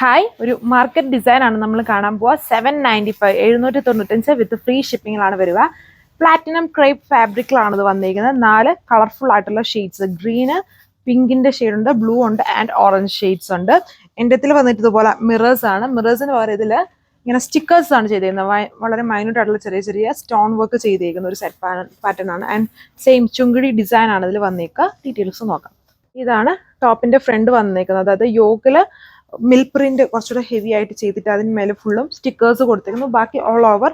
Hi, ഒരു market design ആണ് നമ്മൾ കാണാൻ പോവുക. 795 795 വിത്ത് ഫ്രീ ഷിപ്പിംഗിലാണ് വരിക. പ്ലാറ്റിനം ക്രേപ്പ് ഫാബ്രിക്കിലാണ് ഇത് വന്നിരിക്കുന്നത്. 4 കളർഫുൾ ആയിട്ടുള്ള ഷെയ്ഡ്സ്, ഗ്രീന്, പിങ്കിന്റെ ഷെയ്ഡ് ഉണ്ട്, ബ്ലൂ ഉണ്ട് ആൻഡ് ഓറഞ്ച് ഷെയ്ഡ്സ് ഉണ്ട്. എൻ്റെ ഇതിൽ വന്നിട്ട് ഇതുപോലെ മിറേഴ്സ് ആണ്. മിറേഴ്സിന് പകരം ഇതിൽ ഇങ്ങനെ സ്റ്റിക്കേഴ്സ് ആണ് ചെയ്തിരിക്കുന്നത്. വളരെ മൈന്യൂട്ട് ആയിട്ടുള്ള ചെറിയ ചെറിയ സ്റ്റോൺ വർക്ക് ചെയ്തിരിക്കുന്ന ഒരു സെറ്റ് പാറ്റേൺ ആണ്. ആൻഡ് സെയിം ചുങ്കിടി ഡിസൈൻ ആണ് ഇതിൽ വന്നേക്കുക. ഡീറ്റെയിൽസ് നോക്കാം. ഇതാണ് ടോപ്പിന്റെ ഫ്രണ്ട് വന്നേക്കുന്നത്. അതായത് യോക്കില് മിൽ പ്രിന്റ് കുറച്ചുകൂടെ ഹെവി ആയിട്ട് ചെയ്തിട്ട് അതിന് മേലെ ഫുള്ളും സ്റ്റിക്കേഴ്സ് കൊടുത്തിരിക്കുന്നു. ബാക്കി ഓൾ ഓവർ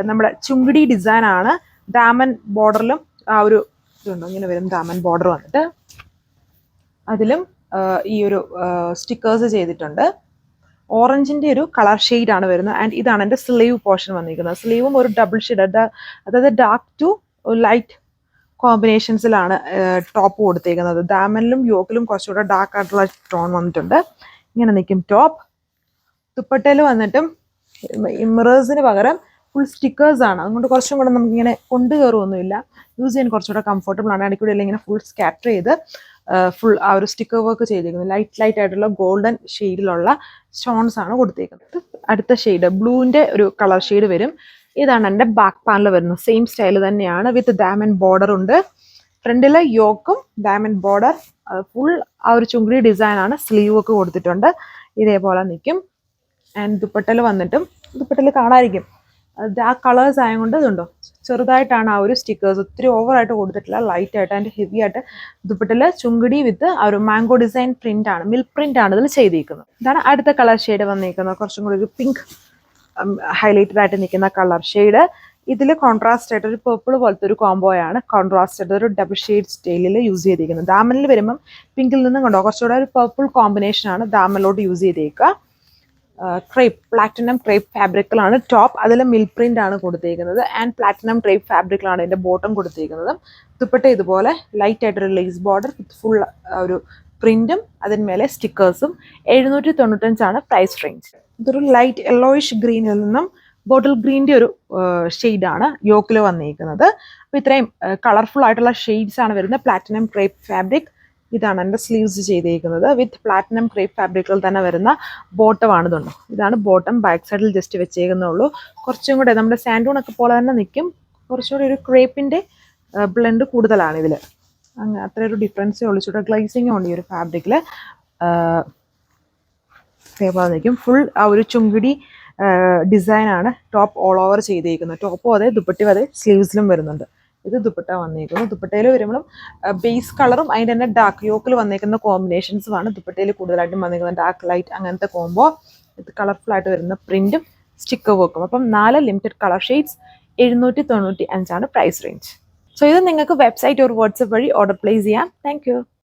നമ്മുടെ ചുങ്കിടി ഡിസൈൻ ആണ്. ഡാമൻ ബോർഡറിലും ആ ഒരു ഇതുണ്ടോ ഇങ്ങനെ വരും ഡാമൻ ബോർഡർ വന്നിട്ട് അതിലും ഈ ഒരു സ്റ്റിക്കേഴ്സ് ചെയ്തിട്ടുണ്ട്. ഓറഞ്ചിന്റെ ഒരു കളർ ഷെയ്ഡ് ആണ് വരുന്നത്. ആൻഡ് ഇതാണ് എൻ്റെ സ്ലീവ് പോർഷൻ വന്നിരിക്കുന്നത്. സ്ലീവും ഒരു ഡബിൾ ഷെയ്ഡ്, അതായത് ഡാർക്ക് ടു ലൈറ്റ് കോമ്പിനേഷൻസിലാണ് ടോപ്പ് കൊടുത്തേക്കുന്നത്. ഡാമനിലും യോക്കിലും കുറച്ചുകൂടെ ഡാർക്ക് ആയിട്ടുള്ള ടോൺ വന്നിട്ടുണ്ട്. ഇങ്ങനെ നിൽക്കും ടോപ്പ്. ദുപ്പട്ടയിൽ വന്നിട്ടും മിറേഴ്സിന് പകരം ഫുൾ സ്റ്റിക്കേഴ്സ് ആണ്. അതുകൊണ്ട് കുറച്ചും കൂടെ നമുക്കിങ്ങനെ കൊണ്ടുകയറുമൊന്നുമില്ല. യൂസ് ചെയ്യാൻ കുറച്ചുകൂടെ കംഫർട്ടബിൾ ആണ്. ഇടയ്ക്കൂടെ എല്ലാം ഇങ്ങനെ ഫുൾ സ്കാറ്റർ ചെയ്ത് ഫുൾ ആ ഒരു സ്റ്റിക്കർ വർക്ക് ചെയ്തിരിക്കുന്നത്. ലൈറ്റ് ആയിട്ടുള്ള ഗോൾഡൻ ഷെയ്ഡിലുള്ള സ്റ്റോൺസ് ആണ് കൊടുത്തേക്കുന്നത്. അടുത്ത ഷെയ്ഡ് ബ്ലൂവിൻ്റെ ഒരു കളർ ഷെയ്ഡ് വരും. ഇതാണ് എൻ്റെ ബാക്ക് പാനൽ വരുന്നത്. സെയിം സ്റ്റൈൽ തന്നെയാണ്. വിത്ത് ഡയമണ്ട് ബോർഡർ ഉണ്ട്. ഫ്രണ്ടിലെ യോക്കും ഡയമണ്ട് ബോർഡർ ഫുൾ ആ ഒരു ചുങ്കിടി ഡിസൈൻ ആണ്. സ്ലീവ് ഒക്കെ കൊടുത്തിട്ടുണ്ട്. ഇതേപോലെ നിൽക്കും. ആൻഡ് ദുപ്പട്ടയിൽ വന്നിട്ടും ദുപ്പട്ടയിൽ കാണാതിരിക്കും ആ കളേഴ്സ് ആയതുകൊണ്ട് ഇതുണ്ടോ ചെറുതായിട്ടാണ് ആ ഒരു സ്റ്റിക്കേഴ്സ്, ഒത്തിരി ഓവറായിട്ട് കൊടുത്തിട്ടില്ല. ലൈറ്റ് ആയിട്ട് ആൻഡ് ഹെവി ആയിട്ട് ദുപ്പട്ടയിൽ ചുങ്കിടി വിത്ത് ആ ഒരു മാംഗോ ഡിസൈൻ പ്രിന്റ് ആണ്, മിൽക്ക് പ്രിന്റ് ആണ് ഇതിൽ ചെയ്തിരിക്കുന്നത്. ഇതാണ് അടുത്ത കളർ ഷെയ്ഡ് വന്നിരിക്കുന്നത്. കുറച്ചും കൂടി ഒരു പിങ്ക് ഹൈലൈറ്റഡ് ആയിട്ട് നിൽക്കുന്ന കളർ ഷെയ്ഡ്. ഇതിൽ കോൺട്രാസ്റ്റ് ആയിട്ട് ഒരു പേർപ്പിൾ പോലത്തെ ഒരു കോംബോയാണ്. കോൺട്രാസ്റ്റ് ആയിട്ട് ഒരു ഡബിൾ ഷെയ്ഡ് സ്റ്റൈലിൽ യൂസ് ചെയ്തിരിക്കുന്നത്. ദാമനിൽ വരുമ്പം പിങ്കിൽ നിന്നും കണ്ടോ കുറച്ചുകൂടെ ഒരു പേർപ്പിൾ കോമ്പിനേഷൻ ആണ് ദാമനിലോട്ട് യൂസ് ചെയ്തേക്കുക. ക്രേപ്പ് പ്ലാറ്റിനം ക്രേപ്പ് ഫാബ്രിക്കിലാണ് ടോപ്പ്. അതിൽ മിൽക്ക് പ്രിന്റ് ആണ് കൊടുത്തേക്കുന്നത്. ആൻഡ് പ്ലാറ്റിനം ക്രേപ്പ് ഫാബ്രിക്കിലാണ് ഇതിന്റെ ബോട്ടം കൊടുത്തേക്കുന്നത്. ദുപ്പട്ട ഇതുപോലെ ലൈറ്റ് ആയിട്ടൊരു ലേസ് ബോർഡർ വിത്ത് ഫുൾ ഒരു പ്രിന്റും അതിന്മേലെ സ്റ്റിക്കേഴ്സും. 795 പ്രൈസ് റേഞ്ച്. ഇതൊരു ലൈറ്റ് യെല്ലോയിഷ് ഗ്രീനിൽ നിന്നും ബോട്ടിൽ ഗ്രീൻ്റെ ഒരു ഷെയ്ഡാണ് യോക്കിൽ വന്നിരിക്കുന്നത്. അപ്പോൾ ഇത്രയും കളർഫുൾ ആയിട്ടുള്ള ഷെയ്ഡ്സ് ആണ് വരുന്നത്. Platinum crepe fabric. ഇതാണ് എൻ്റെ സ്ലീവ്സ് ചെയ്തിരിക്കുന്നത്. വിത്ത് പ്ലാറ്റിനം ക്രേപ്പ് ഫാബ്രിക്കിൽ തന്നെ വരുന്ന ബോട്ടമാണ്. ഇതുണ്ടോ ഇതാണ് ബോട്ടം. ബാക്ക് സൈഡിൽ ജസ്റ്റ് വെച്ചേക്കുന്നുള്ളൂ. കുറച്ചും കൂടെ നമ്മുടെ സാൻഡൂൺ ഒക്കെ പോലെ തന്നെ നിൽക്കും. കുറച്ചുകൂടി ഒരു ക്രേപ്പിൻ്റെ ബ്ലെൻഡ് കൂടുതലാണ് ഇതിൽ. അങ്ങനെ അത്രയൊരു ഡിഫറൻസേ ഉള്ളൂ. ചൂടെ ഗ്ലേസിങ്ങും ഉണ്ട് ഈ ഒരു ഫാബ്രിക്കിൽ. അതേപോലെ നിൽക്കും. ഫുൾ ആ ഒരു ചുങ്കിടി ഡിസൈൻ ആണ് ടോപ്പ് ഓൾ ഓവർ ചെയ്തിരിക്കുന്നത്. ടോപ്പും അതെ, ദുപ്പട്ടയും അതെ, സ്ലീവ്സിലും വരുന്നുണ്ട്. ഇത് ദുപ്പട്ട വന്നിരിക്കുന്നു. ദുപ്പട്ടയിൽ വരുമ്പോഴും ബേസ് കളറും അതിൻ്റെ തന്നെ ഡാർക്ക് യോക്കിൽ വന്നിരിക്കുന്ന കോമ്പിനേഷൻസുമാണ് ദുപ്പട്ടയിൽ കൂടുതലായിട്ടും വന്നിരിക്കുന്നത്. ഡാർക്ക് ലൈറ്റ് അങ്ങനത്തെ കോംബോ. ഇത് കളർഫുൾ ആയിട്ട് വരുന്ന പ്രിന്റും സ്റ്റിക്കർ വർക്കും. അപ്പം 4 limited colour shades. 795 price range. So ഇത് നിങ്ങൾക്ക് വെബ്സൈറ്റ് ഒരു വാട്സപ്പ് വഴി ഓർഡർ പ്ലേസ് ചെയ്യാം. താങ്ക്